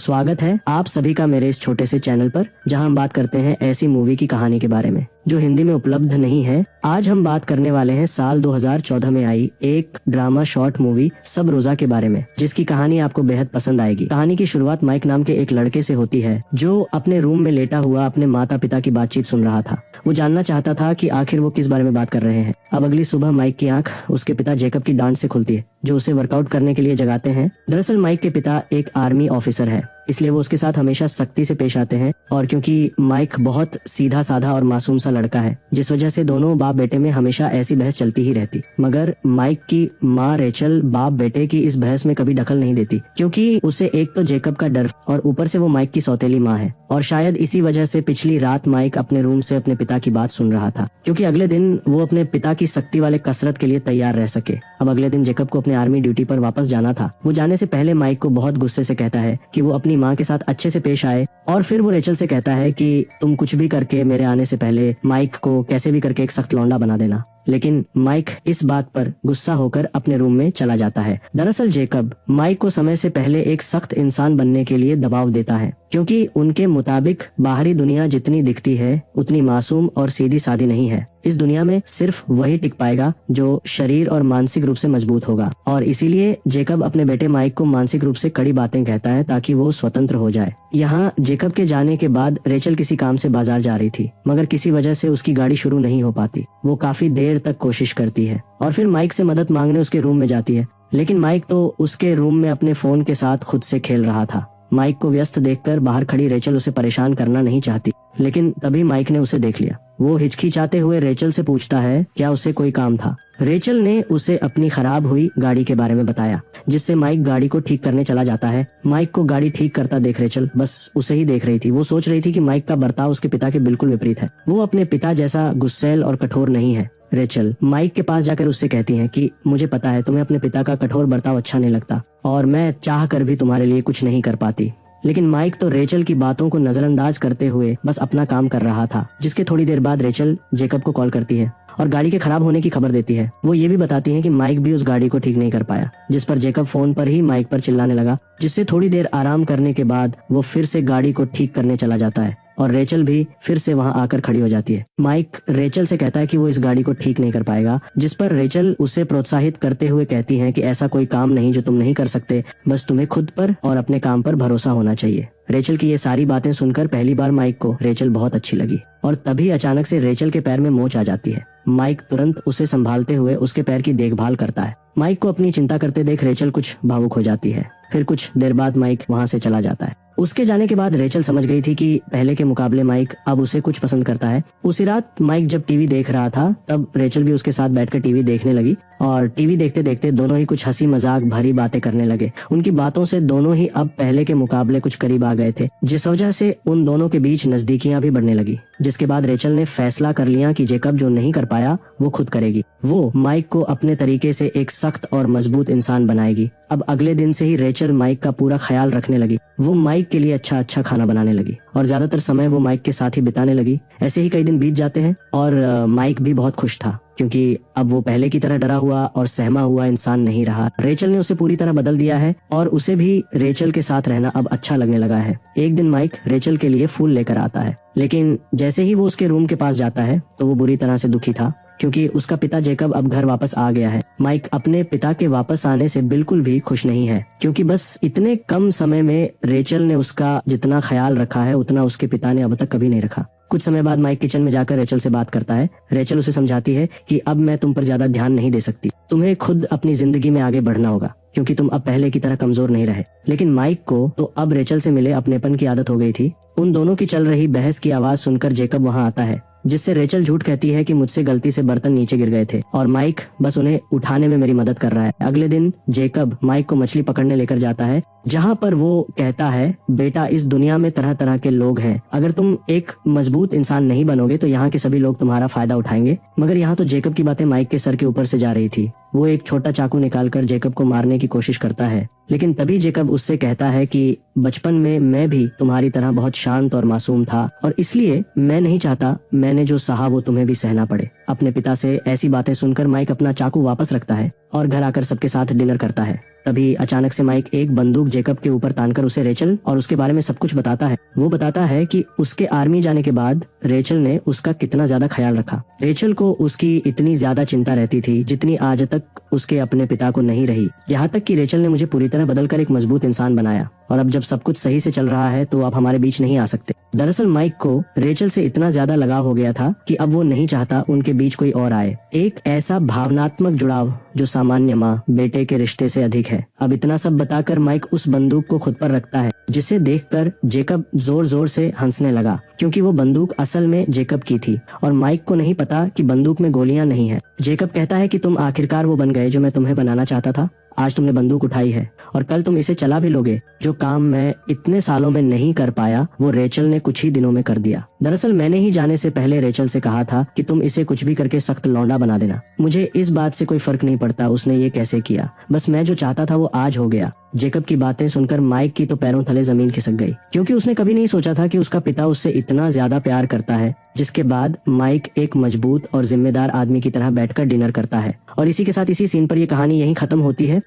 स्वागत है आप सभी का मेरे इस छोटे से चैनल पर, जहां हम बात करते हैं ऐसी मूवी की कहानी के बारे में जो हिंदी में उपलब्ध नहीं है। आज हम बात करने वाले हैं साल 2014 में आई एक ड्रामा शॉर्ट मूवी सब रोजा के बारे में, जिसकी कहानी आपको बेहद पसंद आएगी। कहानी की शुरुआत माइक नाम के एक लड़के से होती है जो अपने रूम में लेटा हुआ अपने माता पिता की बातचीत सुन रहा था। वो जानना चाहता था कि आखिर वो किस बारे में बात कर रहे हैं। अब अगली सुबह माइक की आंख उसके पिता जेकब की डांट से खुलती है, जो उसे वर्कआउट करने के लिए जगाते हैं। दरअसल माइक के पिता एक आर्मी ऑफिसर है, इसलिए वो उसके साथ हमेशा सख्ती से पेश आते हैं। और क्योंकि माइक बहुत सीधा साधा और मासूम सा लड़का है, जिस वजह से दोनों बाप बेटे में हमेशा ऐसी बहस चलती ही रहती। मगर माइक की माँ रेचल बाप बेटे की इस बहस में कभी दखल नहीं देती, क्योंकि उसे एक तो जेकब का डर और ऊपर से वो माइक की सौतेली माँ है। और शायद इसी वजह से पिछली रात माइक अपने रूम से अपने पिता की बात सुन रहा था, क्योंकि अगले दिन वो अपने पिता की सख्ती वाले कसरत के लिए तैयार रह सके। अब अगले दिन जेकब को अपने आर्मी ड्यूटी पर वापस जाना था। वो जाने से पहले माइक को बहुत गुस्से से कहता है कि वो अपनी माँ के साथ अच्छे से पेश आए, और फिर वो रेचल से कहता है कि तुम कुछ भी करके मेरे आने से पहले माइक को कैसे भी करके एक सख्त लौंडा बना देना। लेकिन माइक इस बात पर गुस्सा होकर अपने रूम में चला जाता है। दरअसल जेकब माइक को समय से पहले एक सख्त इंसान बनने के लिए दबाव देता है, क्योंकि उनके मुताबिक बाहरी दुनिया जितनी दिखती है उतनी मासूम और सीधी सादी नहीं है। इस दुनिया में सिर्फ वही टिक पाएगा जो शरीर और मानसिक रूप से मजबूत होगा। और इसीलिए जेकब अपने बेटे माइक को मानसिक रूप से कड़ी बातें कहता है ताकि वो स्वतंत्र हो जाए। यहाँ जेकब के जाने के बाद रेचल किसी काम से बाजार जा रही थी, मगर किसी वजह से उसकी गाड़ी शुरू नहीं हो पाती। वो काफी देर तक कोशिश करती है और फिर माइक से मदद मांगने उसके रूम में जाती है, लेकिन माइक तो उसके रूम में अपने फोन के साथ खुद से खेल रहा था। माइक को व्यस्त देखकर बाहर खड़ी रेचल उसे परेशान करना नहीं चाहती, लेकिन तभी माइक ने उसे देख लिया। वो हिचकिचाते हुए रेचल से पूछता है क्या उसे कोई काम था। रेचल ने उसे अपनी खराब हुई गाड़ी के बारे में बताया, जिससे माइक गाड़ी को ठीक करने चला जाता है। माइक को गाड़ी ठीक करता देख रेचल बस उसे ही देख रही थी। वो सोच रही थी कि माइक का बर्ताव उसके पिता के बिल्कुल विपरीत है। वो अपने पिता जैसा गुस्सैल और कठोर नहीं है। रेचल माइक के पास जाकर उससे कहती है कि मुझे पता है तुम्हें अपने पिता का कठोर बर्ताव अच्छा नहीं लगता, और मैं चाह कर भी तुम्हारे लिए कुछ नहीं कर पाती। लेकिन माइक तो रेचल की बातों को नजरअंदाज करते हुए बस अपना काम कर रहा था। जिसके थोड़ी देर बाद रेचल जेकब को कॉल करती है और गाड़ी के खराब होने की खबर देती है। वो ये भी बताती है कि माइक भी उस गाड़ी को ठीक नहीं कर पाया, जिस पर जेकब फोन पर ही माइक पर चिल्लाने लगा, जिससे थोड़ी देर आराम करने के बाद वो फिर से गाड़ी को ठीक करने चला जाता है और रेचल भी फिर से वहां आकर खड़ी हो जाती है। माइक रेचल से कहता है कि वो इस गाड़ी को ठीक नहीं कर पाएगा, जिस पर रेचल उसे प्रोत्साहित करते हुए कहती है कि ऐसा कोई काम नहीं जो तुम नहीं कर सकते, बस तुम्हें खुद पर और अपने काम पर भरोसा होना चाहिए। रेचल की ये सारी बातें सुनकर पहली बार माइक को रेचल बहुत अच्छी लगी, और तभी अचानक से रेचल के पैर में मोच आ जाती है। माइक तुरंत उसे संभालते हुए उसके पैर की देखभाल करता है। माइक को अपनी चिंता करते देख रेचल कुछ भावुक हो जाती है। फिर कुछ देर बाद माइक वहां से चला जाता है। उसके जाने के बाद रेचल समझ गई थी कि पहले के मुकाबले माइक अब उसे कुछ पसंद करता है। उसी रात माइक जब टीवी देख रहा था तब रेचल भी उसके साथ बैठकर टीवी देखने लगी, और टीवी देखते देखते दोनों ही कुछ हंसी मजाक भरी बातें करने लगे। उनकी बातों से दोनों ही अब पहले के मुकाबले कुछ करीब आ गए थे, जिस वजह से उन दोनों के बीच नजदीकियां भी बढ़ने लगी। जिसके बाद रेचल ने फैसला कर लिया कि जेकब जो नहीं कर पाया वो खुद करेगी। वो माइक को अपने तरीके से एक सख्त और मजबूत इंसान बनाएगी। अब अगले दिन से ही रेचल माइक का पूरा ख्याल रखने लगी। वो माइक के लिए अच्छा अच्छा खाना बनाने लगी और ज्यादातर समय वो माइक के साथ ही बिताने लगी। ऐसे ही कई दिन बीत जाते हैं और माइक भी बहुत खुश था, क्योंकि अब वो पहले की तरह डरा हुआ और सहमा हुआ इंसान नहीं रहा। रेचल ने उसे पूरी तरह बदल दिया है और उसे भी रेचल के साथ रहना अब अच्छा लगने लगा है। एक दिन माइक रेचल के लिए फूल लेकर आता है, लेकिन जैसे ही वो उसके रूम के पास जाता है तो वो बुरी तरह से दुखी था, क्योंकि उसका पिता जेकब अब घर वापस आ गया है। माइक अपने पिता के वापस आने से बिल्कुल भी खुश नहीं है, क्योंकि बस इतने कम समय में रेचल ने उसका जितना ख्याल रखा है उतना उसके पिता ने अब तक कभी नहीं रखा। कुछ समय बाद माइक किचन में जाकर रेचल से बात करता है। रेचल उसे समझाती है कि अब मैं तुम पर ज्यादा ध्यान नहीं दे सकती, तुम्हें खुद अपनी जिंदगी में आगे बढ़ना होगा, क्योंकि तुम अब पहले की तरह कमजोर नहीं रहे। लेकिन माइक को तो अब रेचल से मिले अपनेपन की आदत हो गई थी। उन दोनों की चल रही बहस की आवाज सुनकर जेकब वहां आता है, जिससे रेचल झूठ कहती है कि मुझसे गलती से बर्तन नीचे गिर गए थे और माइक बस उन्हें उठाने में मेरी मदद कर रहा है। अगले दिन जेकब माइक को मछली पकड़ने लेकर जाता है, जहाँ पर वो कहता है बेटा इस दुनिया में तरह तरह के लोग हैं, अगर तुम एक मजबूत इंसान नहीं बनोगे तो यहाँ के सभी लोग तुम्हारा फायदा उठाएंगे। मगर यहाँ तो जेकब की बातें माइक के सर के ऊपर से जा रही थी। वो एक छोटा चाकू निकालकर जेकब को मारने की कोशिश करता है, लेकिन तभी जेकब उससे कहता है कि बचपन में मैं भी तुम्हारी तरह बहुत शांत और मासूम था, और इसलिए मैं नहीं चाहता मैंने जो सहा वो तुम्हें भी सहना पड़े। अपने पिता से ऐसी बातें सुनकर माइक अपना चाकू वापस रखता है और घर आकर सबके साथ डिनर करता है। तभी अचानक से माइक एक बंदूक जेकब के ऊपर तानकर उसे रेचल और उसके बारे में सब कुछ बताता है। वो बताता है कि उसके आर्मी जाने के बाद रेचल ने उसका कितना ज्यादा ख्याल रखा। रेचल को उसकी इतनी ज्यादा चिंता रहती थी जितनी आज तक उसके अपने पिता को नहीं रही। यहाँ तक कि रेचल ने मुझे पूरी तरह बदलकर एक मजबूत इंसान बनाया और अब जब सब कुछ सही से चल रहा है तो आप हमारे बीच नहीं आ सकते। दरअसल माइक को रेचल से इतना ज्यादा लगाव हो गया था कि अब वो नहीं चाहता उनके बीच कोई और आए। एक ऐसा भावनात्मक जुड़ाव जो सामान्य माँ बेटे के रिश्ते से अधिक है। अब इतना सब बताकर माइक उस बंदूक को खुद पर रखता है, जिसे देखकर जेकब जोर जोर से हंसने लगा, क्योंकि वो बंदूक असल में जेकब की थी और माइक को नहीं पता कि बंदूक में गोलियां नहीं है। जेकब कहता है कि तुम आखिरकार वो बन गए जो मैं तुम्हें बनाना चाहता था। आज तुमने बंदूक उठाई है और कल तुम इसे चला भी लोगे। जो काम मैं इतने सालों में नहीं कर पाया वो रेचल ने कुछ ही दिनों में कर दिया। दरअसल मैंने ही जाने से पहले रेचल से कहा था कि तुम इसे कुछ भी करके सख्त लौंडा बना देना। मुझे इस बात से कोई फर्क नहीं पड़ता उसने ये कैसे किया, बस मैं जो चाहता था वो आज हो गया। जेकब की बातें सुनकर माइक की तो पैरों तले जमीन खिसक गई, क्योंकि उसने कभी नहीं सोचा था कि उसका पिता उससे इतना ज्यादा प्यार करता है। जिसके बाद माइक एक मजबूत और जिम्मेदार आदमी की तरह बैठकर डिनर करता है। और इसी के साथ इसी सीन पर यह कहानी यहीं खत्म होती है।